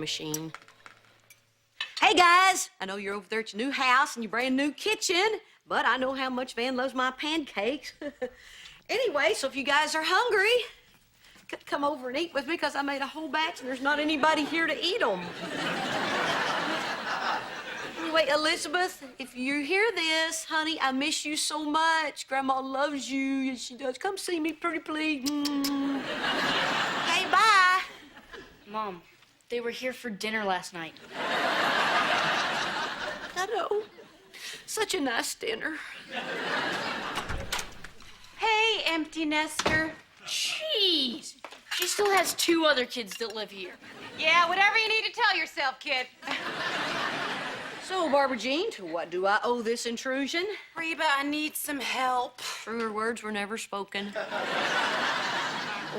machine. Hey, guys. I know you're over there at your new house and your brand new kitchen, but I know how much Van loves my pancakes. Anyway, so if you guys are hungry, come over and eat with me because I made a whole batch and there's not anybody here to eat them. Anyway, Elizabeth, if you hear this, honey, I miss you so much. Grandma loves you. Yes, she does. Come see me, pretty please. Okay, bye. Mom, they were here for dinner last night. I know. Such a nice dinner. Hey, empty nester. Jeez. She still has 2 other kids that live here. Yeah, whatever you need to tell yourself, kid. So, Barbara Jean, to what do I owe this intrusion? Reba, I need some help. Truer words were never spoken.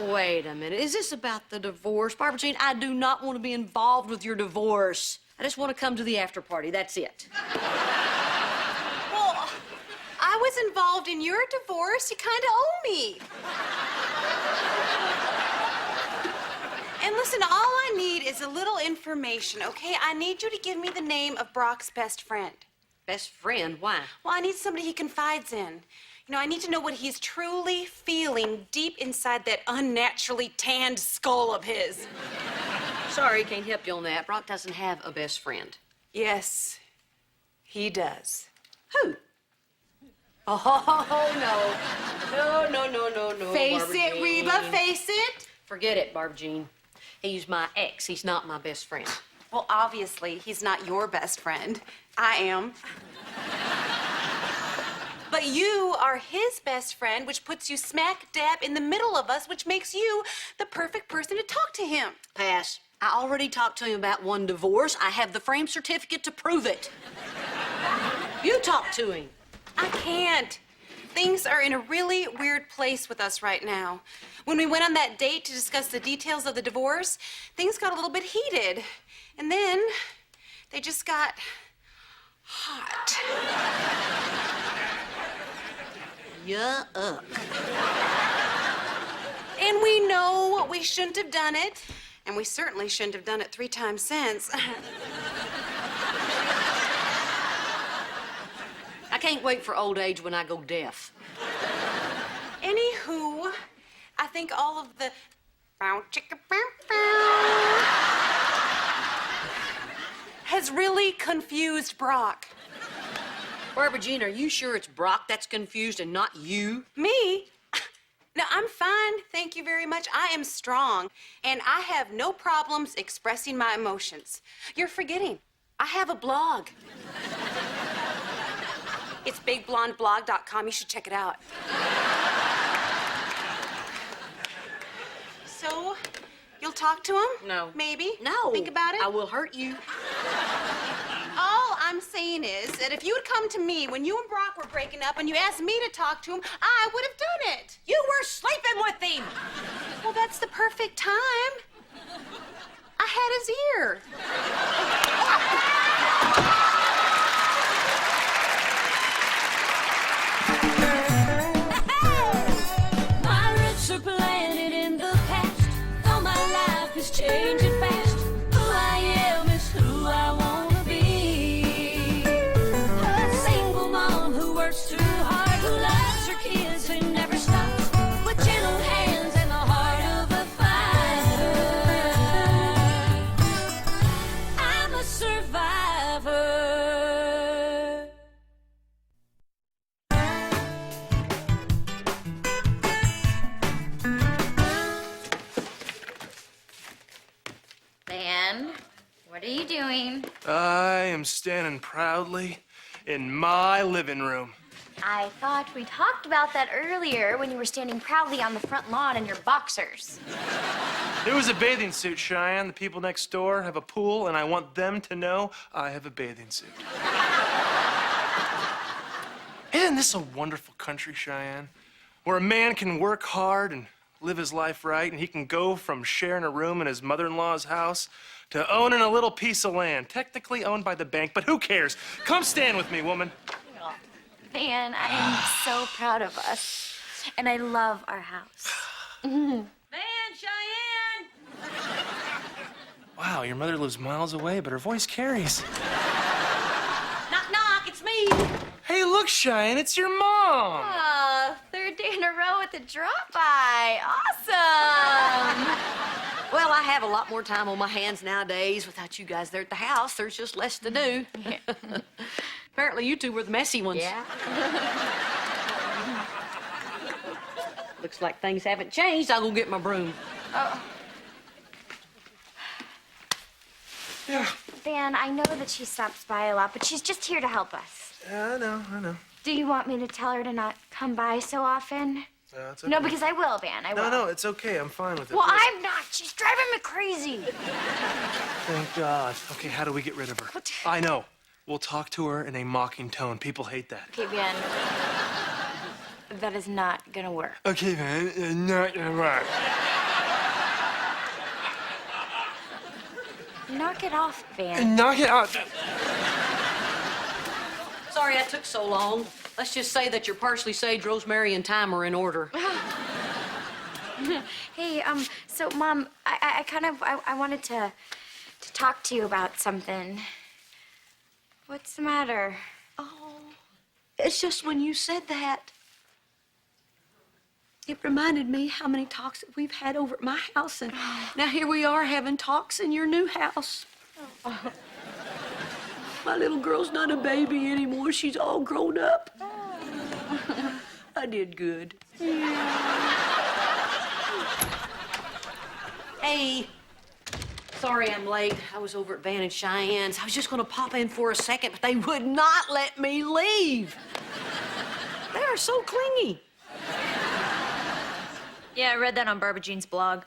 Wait a minute. Is this about the divorce? Barbara Jean, I do not want to be involved with your divorce. I just want to come to the after party. That's it. Well, I was involved in your divorce. You kind of owe me. And listen, all I need is a little information, okay? I need you to give me the name of Brock's best friend. Best friend? Why? Well, I need somebody he confides in. You know, I need to know what he's truly feeling deep inside that unnaturally tanned skull of his. Sorry, can't help you on that. Brock doesn't have a best friend. Yes, he does. Who? Oh, no. No. Face Barbara it, Jean. Reba, face it. Forget it, Barbara Jean. He's my ex. He's not my best friend. Well, obviously, he's not your best friend. I am. But you are his best friend, which puts you smack dab in the middle of us, which makes you the perfect person to talk to him. Pass. I already talked to him about one divorce. I have the frame certificate to prove it. You talk to him. I can't. Things are in a really weird place with us right now. When we went on that date to discuss the details of the divorce, things got a little bit heated. And then they just got hot. Yuck. And we know we shouldn't have done it, and we certainly shouldn't have done it 3 times since. I can't wait for old age when I go deaf. Anywho, I think all of the has really confused Brock. Barbara Jean, are you sure it's Brock that's confused and not you? Me? No, I'm fine, thank you very much. I am strong, and I have no problems expressing my emotions. You're forgetting, I have a blog. It's bigblondeblog.com. You should check it out. So, you'll talk to him? No. Maybe? No. Think about it? I will hurt you. All I'm saying is that if you had come to me when you and Brock were breaking up and you asked me to talk to him, I would have done it. You were sleeping with him. Well, that's the perfect time. I had his ear. My roots are planted in the past, though my life is changing fast. Who I am is who I wanna be. A single mom who works too hard, who loves her kids, who never stops, with gentle hands and the heart of a fighter. I'm a survivor. Van, what are you doing? I am standing proudly in my living room. I thought we talked about that earlier when you were standing proudly on the front lawn in your boxers. It was a bathing suit, Cheyenne. The people next door have a pool, and I want them to know I have a bathing suit. Isn't this a wonderful country, Cheyenne? Where a man can work hard and live his life right, and he can go from sharing a room in his mother-in-law's house to owning a little piece of land, technically owned by the bank, but who cares? Come stand with me, woman. Van, I am so proud of us. And I love our house. Van, Cheyenne! Wow, your mother lives miles away, but her voice carries. Knock, knock, it's me. Hey, look, Cheyenne, it's your mom. Third day in a row with a drop-by. Awesome. Well, I have a lot more time on my hands nowadays. Without you guys there at the house, there's just less to do. Apparently, you two were the messy ones. Yeah. Looks like things haven't changed. I'll go get my broom. Yeah. Van, I know that she stops by a lot, but she's just here to help us. I know. Do you want me to tell her to not come by so often? It's okay. No, because I will, Van. I will. No, it's okay. I'm fine with it. Well, Look. I'm not. She's driving me crazy. Thank God. Okay, how do we get rid of her? What? I know. We'll talk to her in a mocking tone. People hate that. Okay, Van. That is not gonna work. Okay, man. Not gonna work. Knock it off, Van. Knock it out. Sorry that took so long. Let's just say that your parsley, sage, rosemary, and thyme are in order. Hey, so, Mom, I wanted to talk to you about something. What's the matter? Oh, it's just when you said that, it reminded me how many talks that we've had over at my house, and now here we are having talks in your new house. My little girl's not a baby anymore. She's all grown up. I did good. Hey, sorry I'm late. I was over at Van and Cheyenne's. I was just gonna pop in for a second, but they would not let me leave. They are so clingy. Yeah, I read that on Barbara Jean's blog.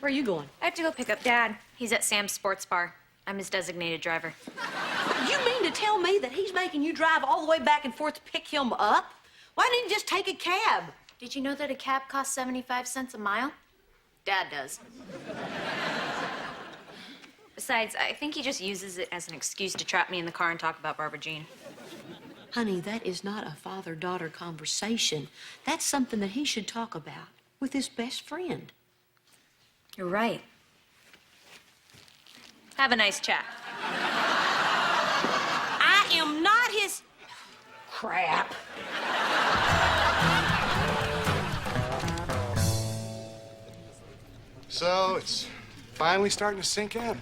Where are you going? I have to go pick up Dad. He's at Sam's sports bar. I'm his designated driver. You mean to tell me that he's making you drive all the way back and forth to pick him up? Why didn't you just take a cab? Did you know that a cab costs 75 cents a mile? Dad does. Besides, I think he just uses it as an excuse to trap me in the car and talk about Barbara Jean. Honey, that is not a father-daughter conversation. That's something that he should talk about with his best friend. You're right. Have a nice chat. I am not his... Crap. So it's finally starting to sink in.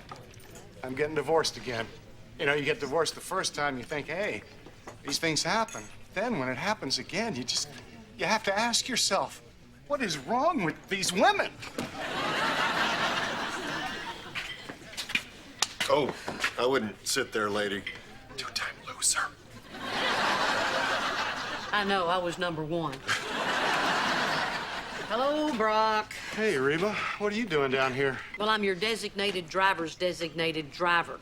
I'm getting divorced again. You know, you get divorced the first time, you think, hey, these things happen. Then when it happens again, you have to ask yourself, what is wrong with these women? Oh, I wouldn't sit there, lady. Two-time loser. I know, I was number one. Hello, Brock. Hey, Reba, what are you doing down here? Well, I'm your designated driver's designated driver.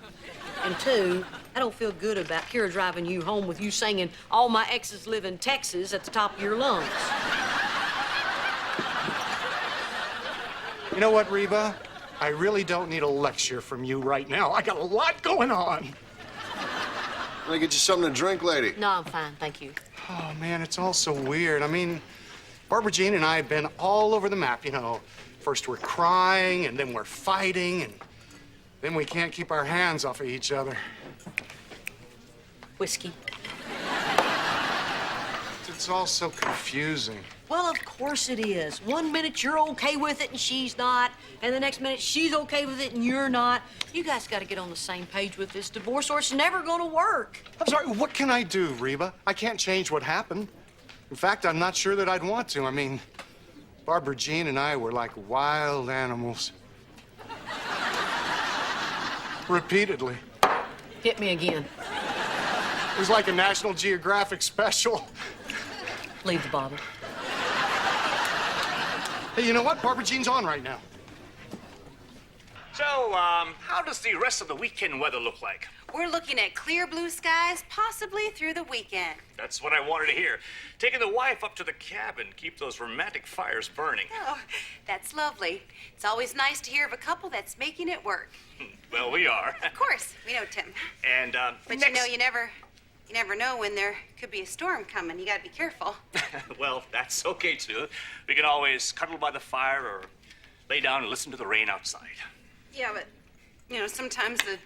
And two, I don't feel good about Kira driving you home with you singing All My Exes Live in Texas at the top of your lungs. You know what, Reba? I really don't need a lecture from you right now. I got a lot going on. Let me get you something to drink, lady. No, I'm fine, thank you. Oh, man, it's all so weird. I mean, Barbara Jean and I have been all over the map, you know. First we're crying, and then we're fighting, and then we can't keep our hands off of each other. Whiskey. It's all so confusing. Well, of course it is. One minute you're okay with it and she's not, and the next minute she's okay with it and you're not. You guys got to get on the same page with this divorce or it's never going to work. I'm sorry, what can I do, Reba? I can't change what happened. In fact, I'm not sure that I'd want to. I mean, Barbara Jean and I were like wild animals. Repeatedly. Hit me again. It was like a National Geographic special. Leave the bottle. Hey, you know what? Barbara Jean's on right now. So, how does the rest of the weekend weather look like? We're looking at clear blue skies, possibly through the weekend. That's what I wanted to hear. Taking the wife up to the cabin, keep those romantic fires burning. Oh, that's lovely. It's always nice to hear of a couple that's making it work. Well, we are. Of course, we know, Tim. And, But next... you know, you never know when there could be a storm coming. You gotta be careful. Well, that's okay, too. We can always cuddle by the fire or Lay down and listen to the rain outside. Yeah, but, sometimes the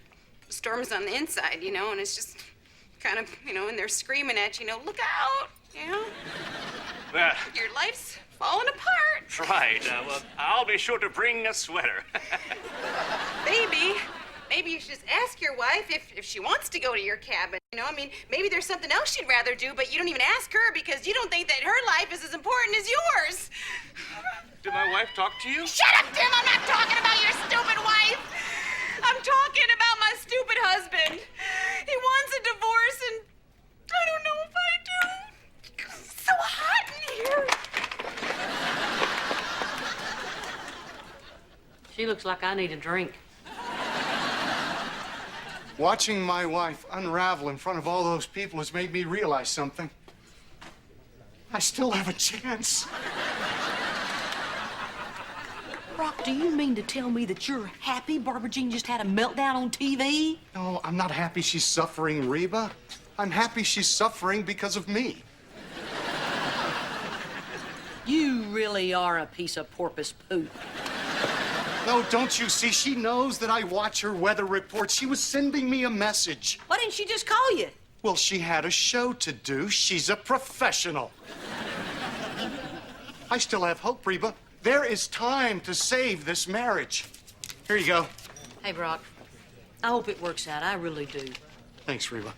storm's on the inside, and it's just kind of, and they're screaming at you, look out, Well, Your life's falling apart. right. Well, I'll be sure to bring a sweater. Maybe you should just ask your wife if she wants to go to your cabin. Maybe there's something else she'd rather do, but you don't even ask her because you don't think that her life is as important as yours. Did my wife talk to you? Shut up, Tim! I'm not talking about your stupid wife. I'm talking about my stupid husband. He wants a divorce, and I don't know if I do. It's so hot in here. She looks like I need a drink. Watching my wife unravel in front of all those people has made me realize something. I still have a chance. Brock, do you mean to tell me that you're happy Barbara Jean just had a meltdown on TV? No, I'm not happy she's suffering, Reba. I'm happy she's suffering because of me. You really are a piece of porpoise poop. No, don't you see? She knows that I watch her weather reports. She was sending me a message. Why didn't she just call you? Well, she had a show to do. She's a professional. I still have hope, Reba. There is time to save this marriage. Here you go. Hey, Brock, I hope it works out. I really do. Thanks, Reba.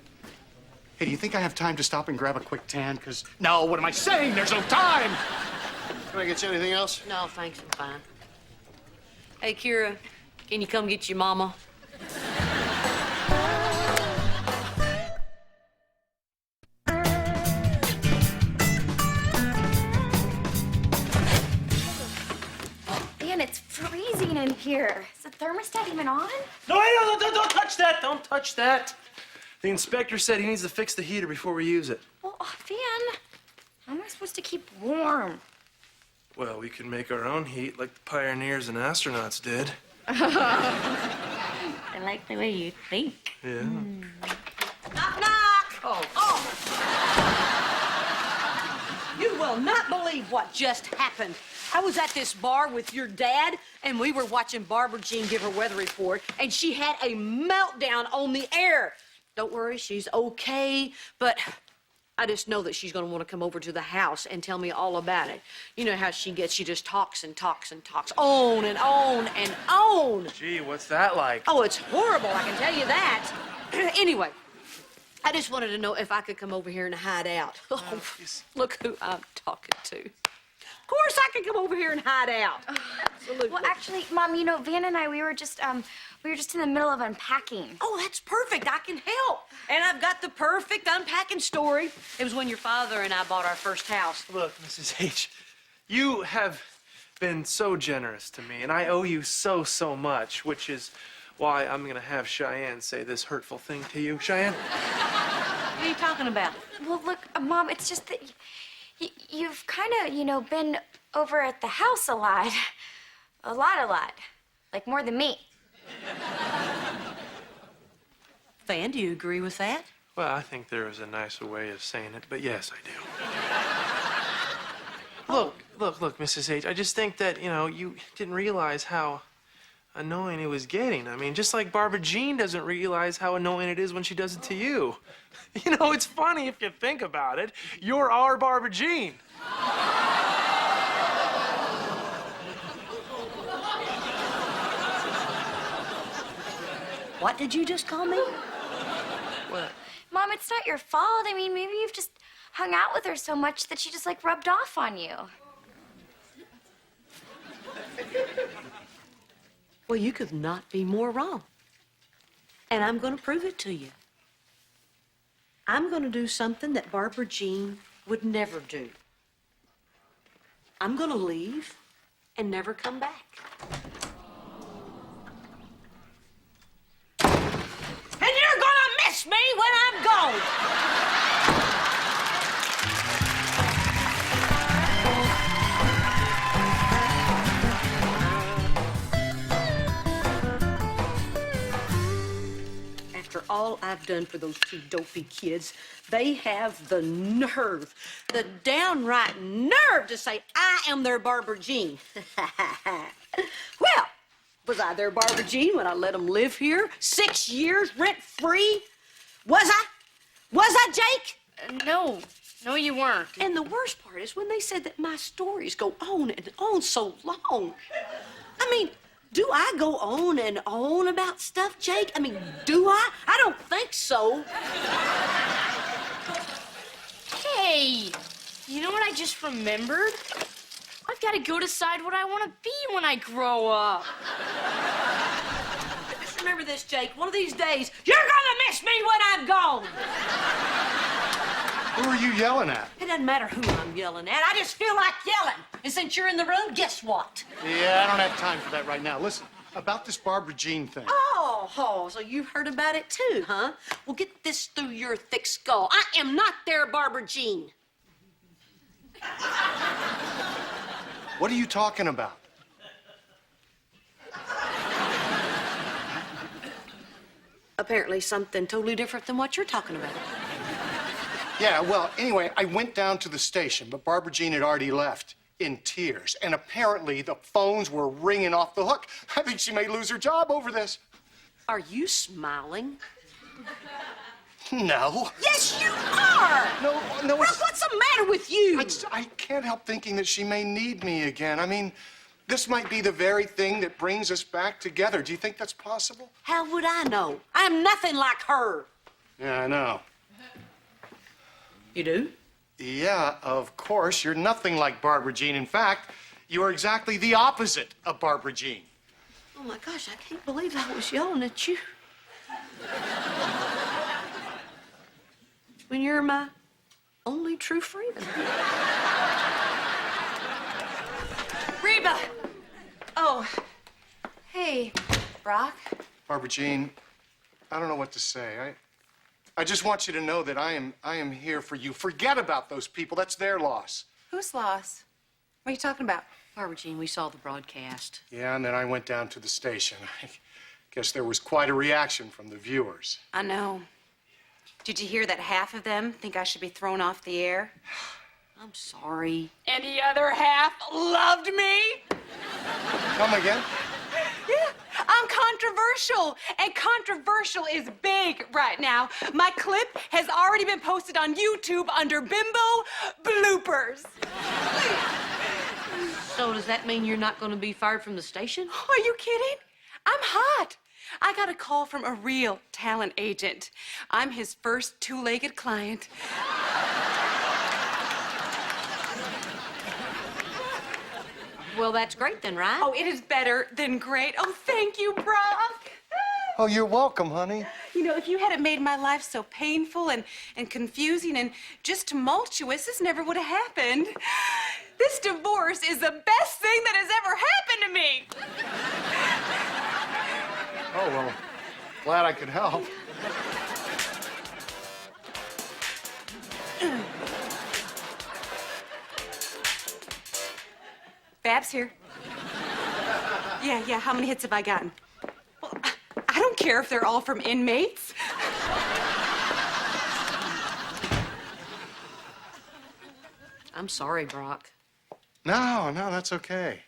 Hey, do you think I have time to stop and grab a quick tan? No, what am I saying? There's no time! Can I get you anything else? No, thanks, I'm fine. Hey, Kira, can you come get your mama? Man, it's freezing in here. Is the thermostat even on? No, don't touch that. Don't touch that. The inspector said he needs to fix the heater before we use it. Well, Van, how am I supposed to keep warm? Well, we can make our own heat like the pioneers and astronauts did. I like the way you think. Yeah. Knock, knock! Oh. You will not believe what just happened. I was at this bar with your dad, and we were watching Barbara Jean give her weather report, and she had a meltdown on the air. Don't worry, she's okay, but I just know that she's gonna want to come over to the house and tell me all about it. You know how she gets, she just talks and talks and talks, on and on and on. Gee, what's that like? Oh, it's horrible, I can tell you that. Anyway, I just wanted to know if I could come over here and hide out. Oh, look who I'm talking to. Of course I can come over here and hide out. Absolutely. Well, actually, Mom, Van and I, we were just in the middle of unpacking. Oh, that's perfect. I can help. And I've got the perfect unpacking story. It was when your father and I bought our first house. Look, Mrs. H, you have been so generous to me, and I owe you so much, which is why I'm gonna have Cheyenne say this hurtful thing to you. Cheyenne? What are you talking about? Well, look, Mom, it's just that you've kind of, been over at the house a lot. A lot. Like more than me. Van, do you agree with that? Well, I think there is a nicer way of saying it, but yes, I do. Look, Mrs. H, I just think that, you didn't realize how annoying it was getting. I mean, just like Barbara Jean doesn't realize how annoying it is when she does it to you. It's funny if you think about it. You're our Barbara Jean. What did you just call me? What? Mom, it's not your fault. I mean, maybe you've just hung out with her so much that she just, rubbed off on you. Well, you could not be more wrong. And I'm going to prove it to you. I'm going to do something that Barbara Jean would never do. I'm going to leave and never come back. And you're going to miss me when I'm gone. After all all I've done for those two dopey kids, they have the nerve, the downright nerve to say I am their Barbara Jean. Well, was I their Barbara Jean when I let them live here 6 years rent-free? Was I? Was I, Jake? No, you weren't. And the worst part is when they said that my stories go on and on so long. I mean, do I go on and on about stuff, Jake? I mean, do I? I don't think so. Hey, you know what I just remembered? I've got to go decide what I want to be when I grow up. Just remember this, Jake. One of these days, you're gonna miss me when I'm gone. Who are you yelling at? It doesn't matter who I'm yelling at. I just feel like yelling. And since you're in the room, guess what? Yeah, I don't have time for that right now. Listen, about this Barbara Jean thing. Oh, so you've heard about it too, huh? Well, get this through your thick skull. I am not their Barbara Jean. What are you talking about? Apparently something totally different than what you're talking about. Yeah, well, anyway, I went down to the station, but Barbara Jean had already left in tears. And apparently the phones were ringing off the hook. I think she may lose her job over this. Are you smiling? No. Yes, you are! No, Brooke, what's the matter with you? I can't help thinking that she may need me again. I mean, this might be the very thing that brings us back together. Do you think that's possible? How would I know? I'm nothing like her. Yeah, I know. You do? Yeah, of course. You're nothing like Barbara Jean. In fact, you are exactly the opposite of Barbara Jean. Oh, my gosh, I can't believe I was yelling at you. When you're my only true friend. Reba! Oh, hey, Brock. Barbara Jean, I don't know what to say. I just want you to know that I am here for you. Forget about those people. That's their loss. Whose loss? What are you talking about? Barbara Jean, we saw the broadcast. Yeah, and then I went down to the station. I guess there was quite a reaction from the viewers. I know. Did you hear that half of them think I should be thrown off the air? I'm sorry. And the other half loved me? Come again? Yeah, I'm controversial, and controversial is big right now. My clip has already been posted on YouTube under Bimbo Bloopers. So does that mean you're not going to be fired from the station? Are you kidding? I'm hot. I got a call from a real talent agent. I'm his first two-legged client. Well, that's great then, right? Oh, it is better than great. Oh, thank you, Brock. Oh, you're welcome, honey. You know, if you hadn't made my life so painful and confusing and just tumultuous, this never would have happened. This divorce is the best thing that has ever happened to me. Oh, well, glad I could help. Babs here. Yeah, how many hits have I gotten? Well, I don't care if they're all from inmates. I'm sorry, Brock. No, that's okay.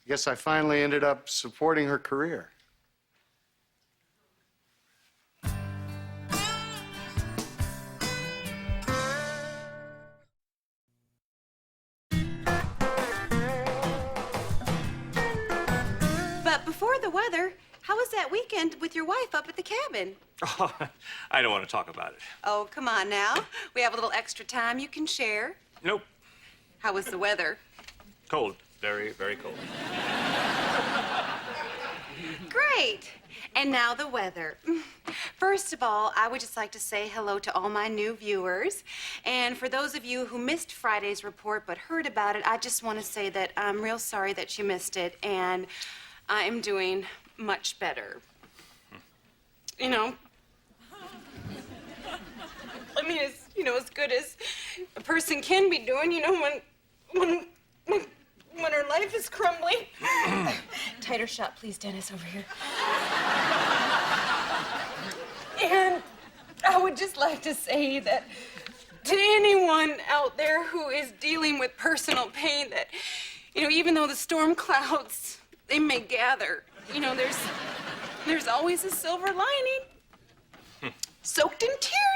I guess I finally ended up supporting her career. But before the weather, how was that weekend with your wife up at the cabin? Oh, I don't want to talk about it. Oh, come on now. We have a little extra time you can share. Nope. How was the weather? Cold. Very, very cold. Great. And now the weather. First of all, I would just like to say hello to all my new viewers. And for those of you who missed Friday's report but heard about it, I just want to say that I'm real sorry that you missed it, and I'm doing much better. You know, I mean, as good as a person can be doing, when her life is crumbling. Tighter shot, please, Dennis, over here. And I would just like to say that to anyone out there who is dealing with personal pain, that, even though the storm clouds, they may gather, there's always a silver lining. Soaked in tears.